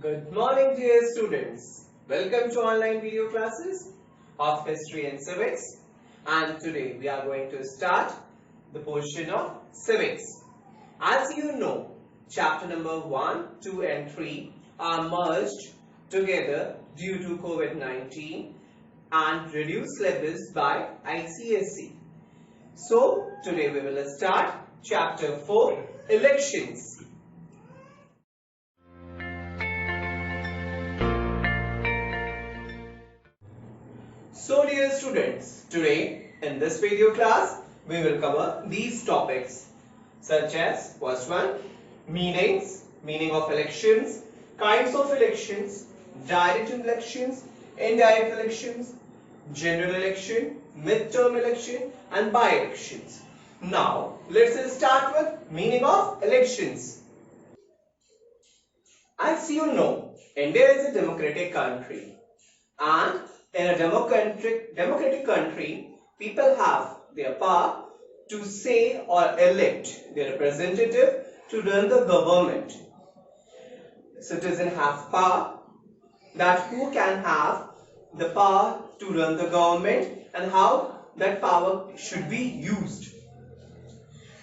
Good morning, dear students. Welcome to online video classes of History and Civics. And today we are going to start the portion of Civics. As you know, chapter number 1, 2 and 3 are merged together due to COVID-19 and reduced syllabus by ICSE. So, today we will start chapter 4, Elections. So dear students, today in this video class we will cover these topics such as first one, meaning of elections, kinds of elections, direct elections, indirect elections, general election, midterm election and by-elections. Now let's start with meaning of elections. As you know, India is a democratic country, and in a democratic country, people have their power to say or elect their representative to run the government. Citizens have power, that who can have the power to run the government and how that power should be used.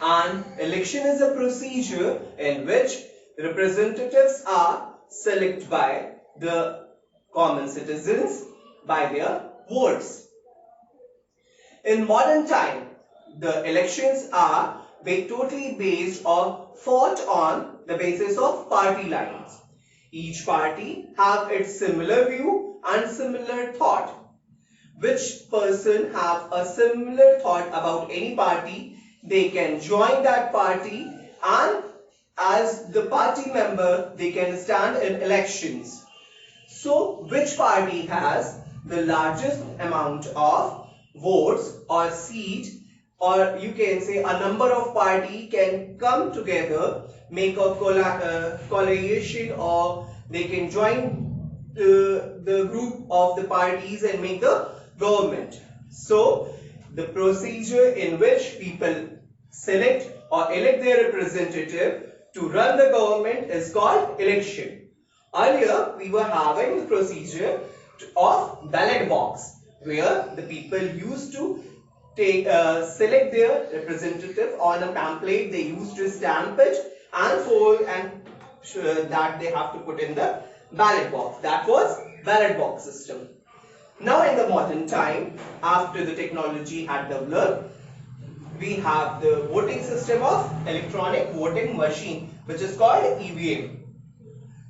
And election is a procedure in which representatives are selected by the common citizens by their votes. In modern time, the elections are totally based or fought on the basis of party lines. Each party have its similar view and similar thought. Which person have a similar thought about any party, they can join that party, and as the party member they can stand in elections. So which party has the largest amount of votes or seat, or you can say a number of party can come together, make a coalition, or they can join the group of the parties and make the government. So the procedure in which people select or elect their representative to run the government is called election. Earlier, we were having the procedure of ballot box, where the people used to select their representative on a pamphlet. They used to stamp it and fold and that they have to put in the ballot box. That was ballot box system. Now in the modern time, after the technology had developed, we have the voting system of electronic voting machine, which is called EVM.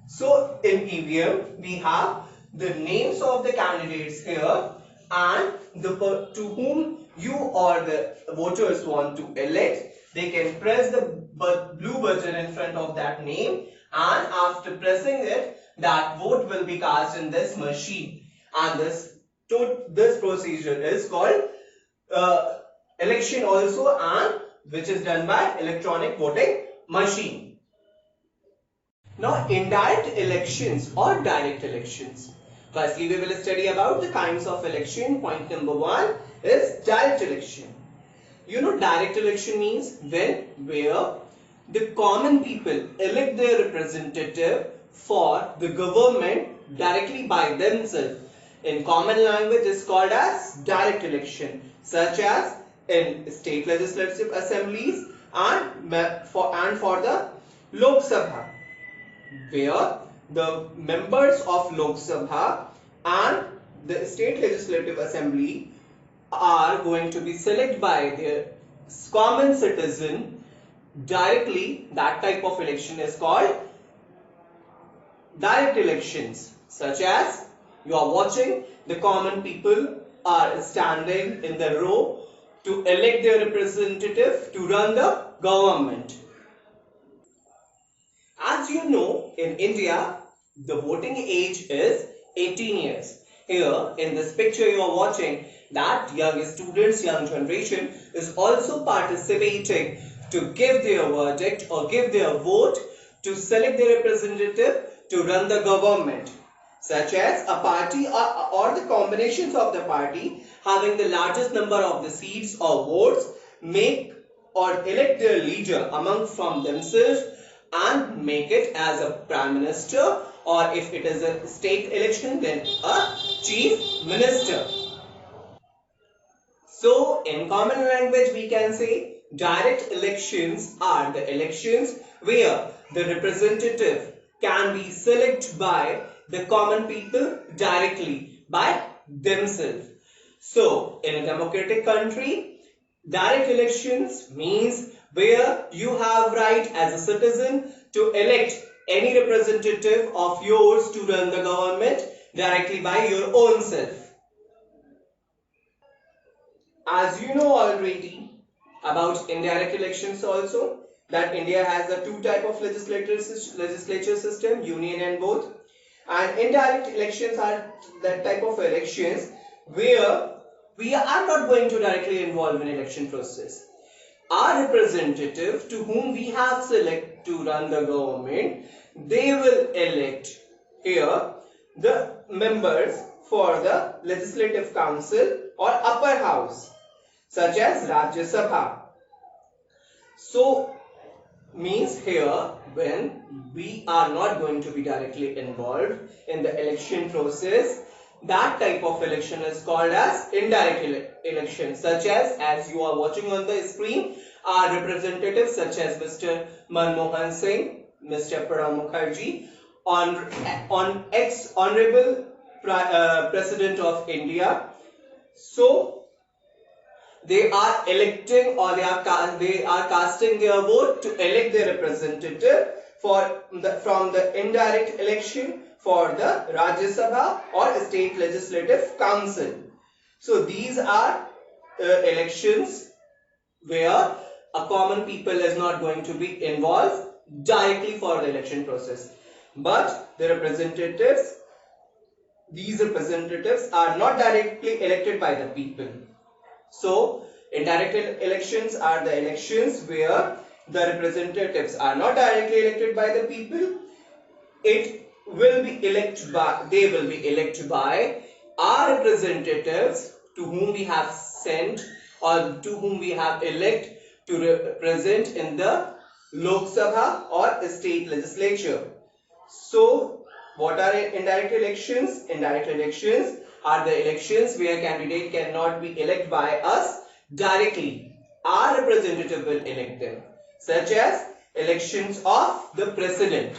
So in EVM, we have the names of the candidates here, and to whom you or the voters want to elect, they can press the blue button in front of that name, and after pressing it, that vote will be cast in this machine, and this procedure is called election also, and which is done by electronic voting machine. Now, indirect elections or direct elections. Firstly, we will study about the kinds of election. Point number 1 is direct election. You know, direct election means where the common people elect their representative for the government directly by themselves. In common language, is called as direct election, such as in state legislative assemblies and for the Lok Sabha, where the members of Lok Sabha and the state legislative assembly are going to be selected by their common citizen directly. That type of election is called direct elections. Such as you are watching, the common people are standing in the row to elect their representative to run the government. As you know, in India, the voting age is 18 years. Here, in this picture you are watching, that young students, young generation is also participating to give their verdict or give their vote to select their representative to run the government. Such as a party or the combinations of the party having the largest number of the seats or votes make or elect their leader from themselves and make it as a prime minister, or if it is a state election, then a chief minister. So in common language we can say direct elections are the elections where the representative can be selected by the common people directly by themselves. So in a democratic country, direct elections means where you have right as a citizen to elect any representative of yours to run the government directly by your own self. As you know already about indirect elections also, that India has a two type of legislature system, union and both. And indirect elections are that type of elections where we are not going to directly involve in election process. Our representative to whom we have select to run the government, they will elect here the members for the legislative council or upper house such as Rajya Sabha. So means here when we are not going to be directly involved in the election process, that type of election is called as indirect election, such as you are watching on the screen, our representatives such as Mr. Manmohan Singh, Mr. Pranab Mukherjee, on ex-honorable President of India. So they are electing, or they are casting their vote to elect their representative from the indirect election for the Rajya Sabha or State Legislative Council. So these are elections where a common people is not going to be involved directly for the election process, but the representatives, these representatives are not directly elected by the people. So indirect elections are the elections where the representatives are not directly elected by the people. It will be elected by, they will be elected by our representatives to whom we have sent or to whom we have elected to represent in the Lok Sabha or state legislature. So what are indirect elections? Indirect elections are the elections where candidate cannot be elected by us directly. Our representative will elect them, such as elections of the president.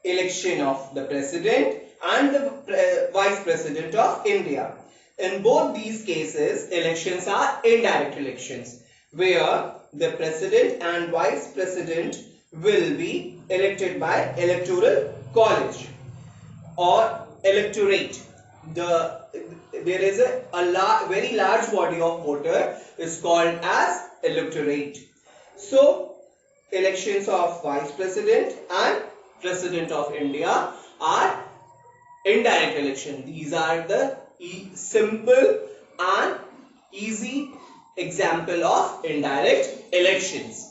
Election of the president and the vice president of India. In both these cases, elections are indirect elections, where the president and vice president will be elected by electoral college or electorate. There is a very large body of voter is called as electorate. So elections of vice president and president of India are indirect election. These are the simple and easy example of indirect elections.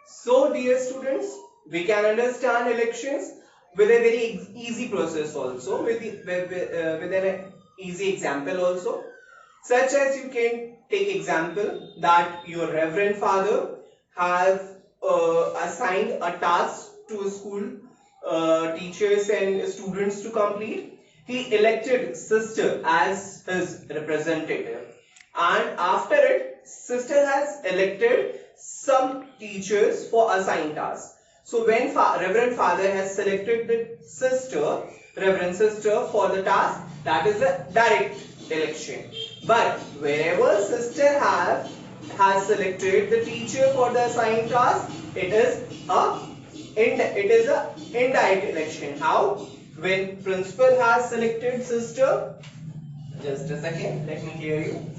So dear students, we can understand elections with a very easy process also, with an easy example also, such as you can take example that your reverend father have assigned a task to school teachers and students to complete. He elected sister as his representative, and after it sister has elected some teachers for assigned tasks. So when reverend father has selected the sister, reverend sister for the task, that is a direct election. But wherever sister has selected the teacher for the assigned task, it is a indirect election. How? When principal has selected sister, just a second, let me hear you.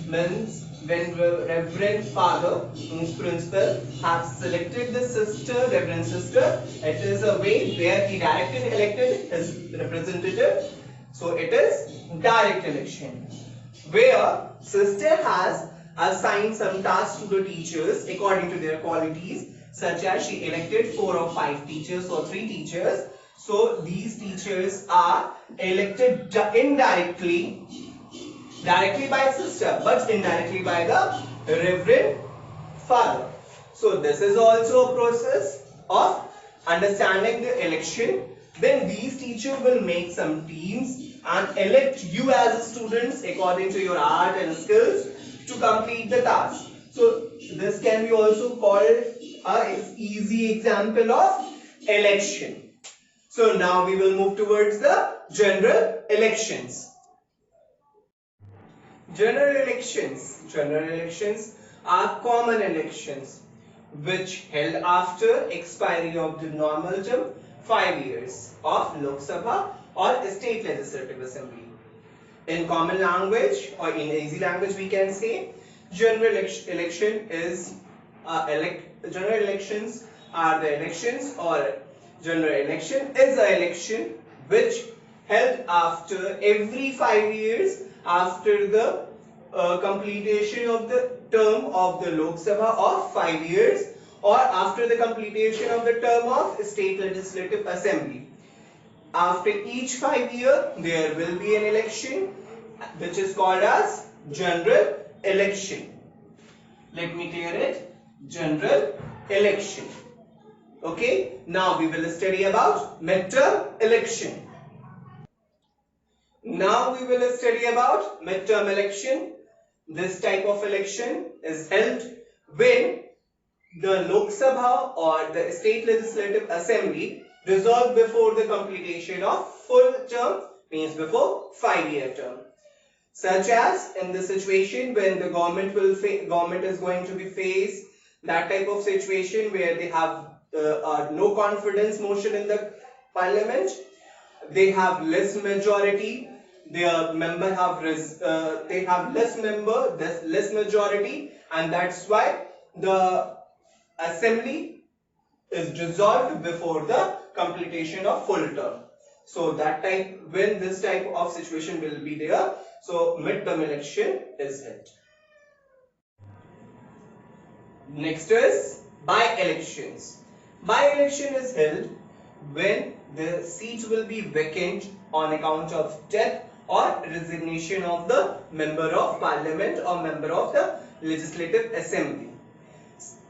Means when reverend father, means principal, have selected the sister, reverend sister, it is a way where he directly elected his representative. So it is direct election, where sister has assigned some tasks to the teachers according to their qualities, such as she elected 4 or 5 teachers or 3 teachers. So these teachers are elected directly by sister, but indirectly by the reverend father. So this is also a process of understanding the election. Then these teachers will make some teams and elect you as students according to your art and skills to complete the task. So this can be also called an easy example of election. So now we will move towards the general elections. General elections are common elections which held after expiry of the normal term 5 years of Lok Sabha or state legislative assembly. In common language or in easy language we can say general election is general elections are the elections, or general election is the election which held after every 5 years after the completion of the term of the Lok Sabha of 5 years, or after the completion of the term of state legislative assembly. After each 5 years there will be an election which is called as general election. Let me clear it. General election. Okay, now we will study about midterm election. Now we will study about midterm election. This type of election is held when the Lok Sabha or the state legislative assembly dissolved before the completion of full term, means before 5-year term. Such as in the situation when the government is going to be faced that type of situation where they have no confidence motion in the parliament, they have less majority, their member have they have less majority, and that's why the assembly is dissolved before the completion of full term. So that type, when this type of situation will be there, so midterm election is held. Next is by-elections. By-election is held when the seat will be vacant on account of death or resignation of the member of parliament or member of the legislative assembly.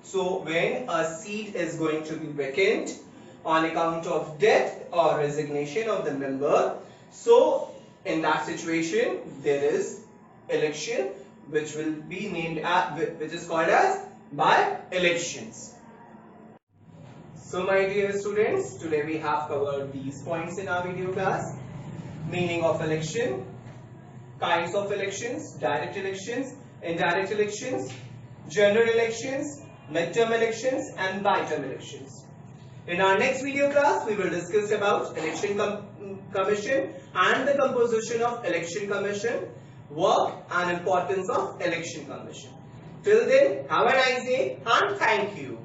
So when a seat is going to be vacant on account of death or resignation of the member, so in that situation there is election which will be named which is called as by-elections. So my dear students, today we have covered these points in our video class. Meaning of election, kinds of elections, direct elections, indirect elections, general elections, midterm elections and by-term elections. In our next video class, we will discuss about election commission and the composition of election commission, work and importance of election commission. Till then, have a nice day and thank you.